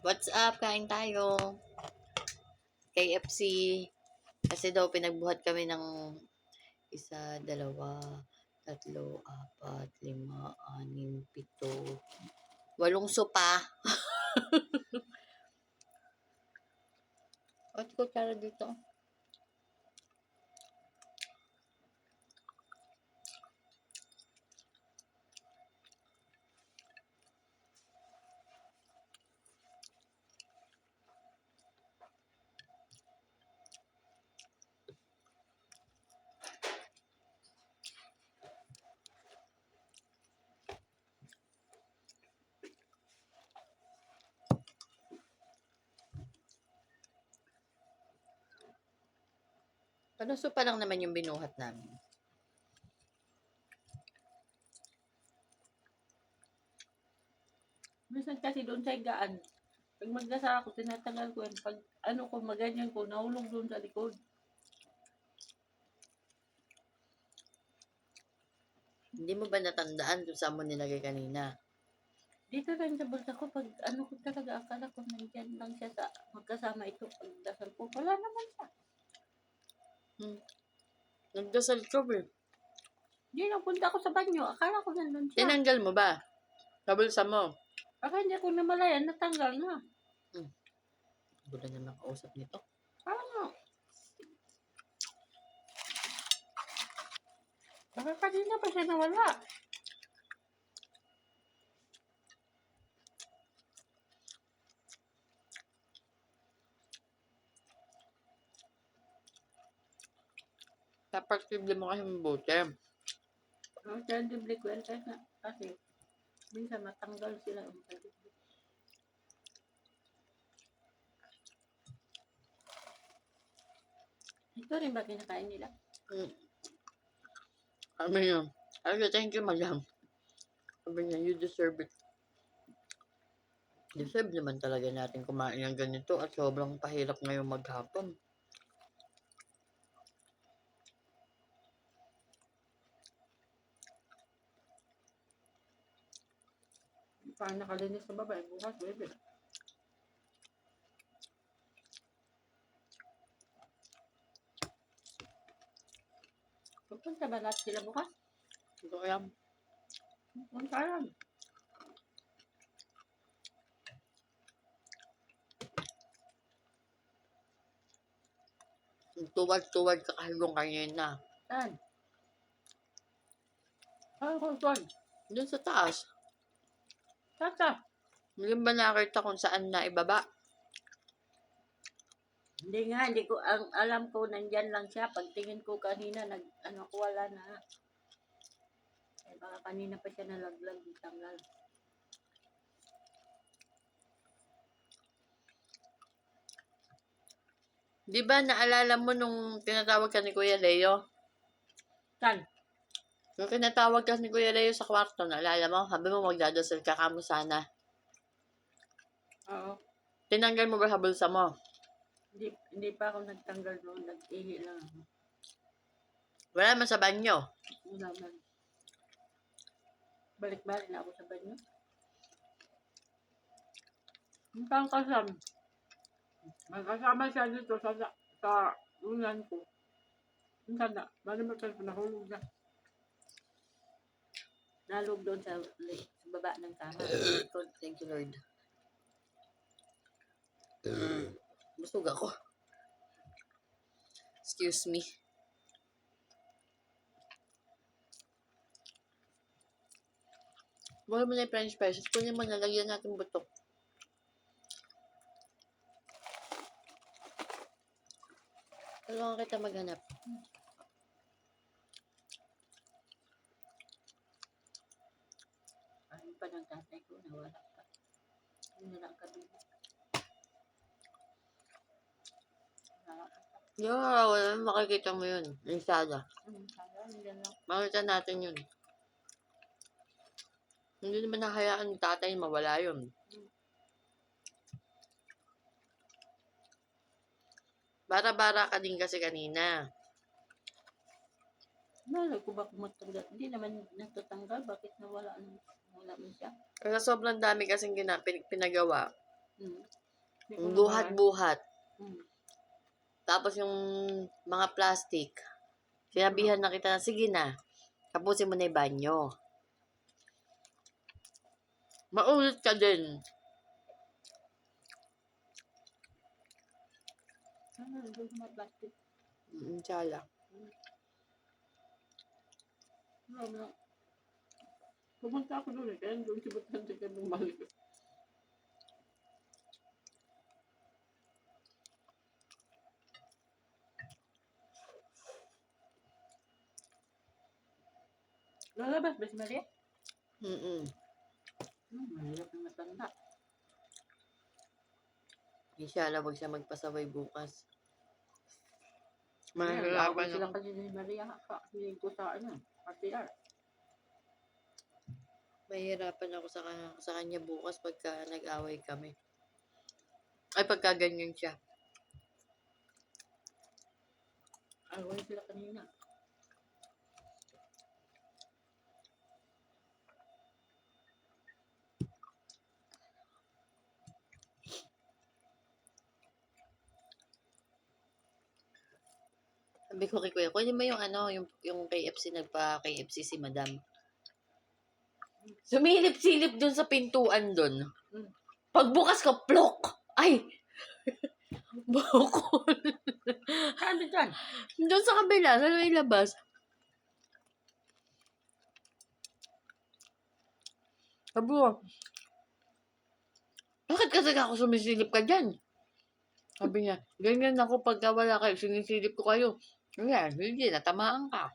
What's up? Kain tayo. KFC. Kasi daw pinagbuhat kami ng isa, dalawa, tatlo, apat, lima, anim, pito, 8 sopa. At kutsara dito. Ano sopa lang naman yung binuhat namin. Minsan kasi doon sa higaan, pag magdasa ako, tinatanggal ko yan. Pag ano ko, maganyan ko, nahulog doon sa likod. Hindi mo ba natandaan kung saan mo nilagay kanina? Dito lang sa bulsa ko, pag ano ko talaga, akala ko nandyan lang siya sa magkasama ito. Pagdasal ko, wala naman siya. Nagdasal ka ba? Hindi, nagpunta ako sa banyo, akala ko nandun siya. Tinanggal mo ba? Sa bulsa mo? Baka hindi ako namalayan, natanggal na. Wala na makausap nito. Ano? Baka kanina pa siya nawala. Dapat tible mo kasi mabuti. Ang terrible kwenta na kasi minsan matanggal sila. Ito rin ba kinakain nila? Sabi niya, thank you, madam. Sabi niya, you deserve it. Deserve naman talaga natin kumain ng ganito at sobrang pahirap ngayong maghapon. Paano nakalinis sa baba? Bukas, bebe. Pupunta ba lahat sila bukas? Ito kaya, Pupunta lang. tuwad-tuwad ka kahilong kanina. Saan? Saan ko saan? Doon sa taas. Tata. Hindi ba nakita kung saan na ibaba? Hindi nga, hindi ko, ang alam ko, nandyan lang siya. Pagtingin ko kanina, wala na. Eh, baka kanina pa siya nalaglag, tanggal. Di ba naalala mo nung tinatawag ka ni Kuya Leo? Saan? Nung tinatawag ka ni Kuya Leo sa kwarto, naalala mo? Sabi mo magdadasal ka kamo sana. Oo. Tinanggal mo ba sa bulsa mo? Hindi pa ako nagtanggal noon. Nag-ihi lang ako. Wala naman sa banyo. Wala man. Balik-balik na ako sa banyo. Ang kasam. Magkasama siya dito sa unan ko. Ang tanda. Bali mo tayo nahulog na. Nalog doon sa baba ng kama. Thank you, Lord. Busog ako. Excuse me. Buhay mo na yung French fries. Kunin mo na, lagyan natin butok. Tulungan kita maghanap. Ano pa ng tatay ko, nawala pa. Ano na kami. Yeah, wala naman makikita mo yun. Insada. Sayang, Makita natin yun. Hindi naman nakayaan ng tatay mawala yun. Bara-bara ka din kasi kanina. Malay ko ba kung matanggal? Hindi naman natatanggal. Bakit nawala man siya? Kaya sobrang dami kasing pinagawa. Mm. Hindi ko Yung nabahan. buhat-buhat. Mm. Tapos yung mga plastic. Sinabihan na kita na, sige na, tapusin mo na yung banyo. Maulit ka din. Doon sa mga plastic. Tsala. Wala. Pumunta ako doon eh. Kaya doon si Batan sa kanong balik. Lalabas ba si Maria? Mahirap na matanda. Inshallah, wag siya magpasaway bukas. Mahirapan Mahirapan sila ako. kasi ni Maria. Hiling ko sa ano. RTR. Mahirapan ako sa kanya bukas pagka nag-away kami. Ay, pagka ganyan siya. Away sila kanina. Sabi ko kay Kuya, kunin mo yung yung KFC, nagpa-KFC si Madam. Sumilip-silip dun sa pintuan dun. Mm. Pagbukas ko, plok! Ay! Bukol. Saan ba dyan? Doon sa kabila, sa may labas. Sabi ko, bakit kasi ako sumisilip ka dyan? Sabi niya, ganyan ako pagka wala kayo, sinisilip ko kayo. Ganyan, hindi, natamaan ka.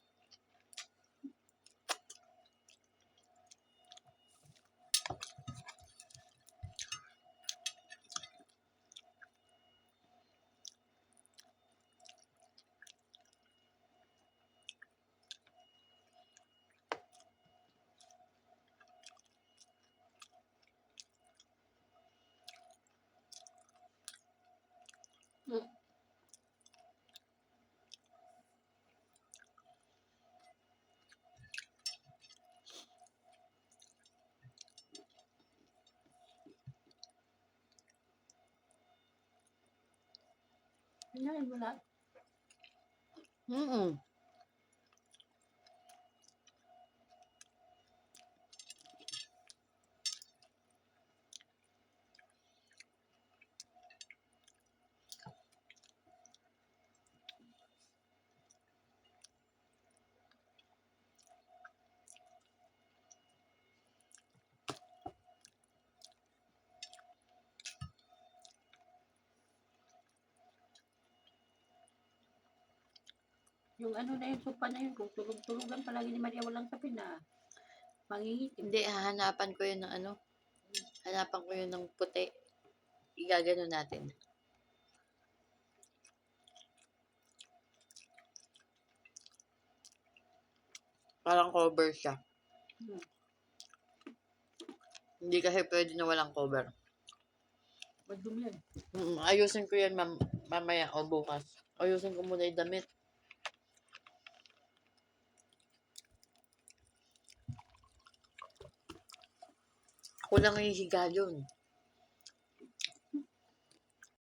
Mm. Hinahin mo lahat. Mm-mm. Yung ano na yun, sopa na yun. Kung tulog-tulogan palagi ni Maria walang sapin na. Mangingitim. Hindi, hahanapan ko yun ng hanapan ko yun ng puti. Igagano natin. Parang cover siya. Hmm. Hindi kasi pwede na walang cover. Madumi yan. Ayusin ko yan mamaya o bukas. Ayusin ko muna yung damit. Kulang yung higa yun.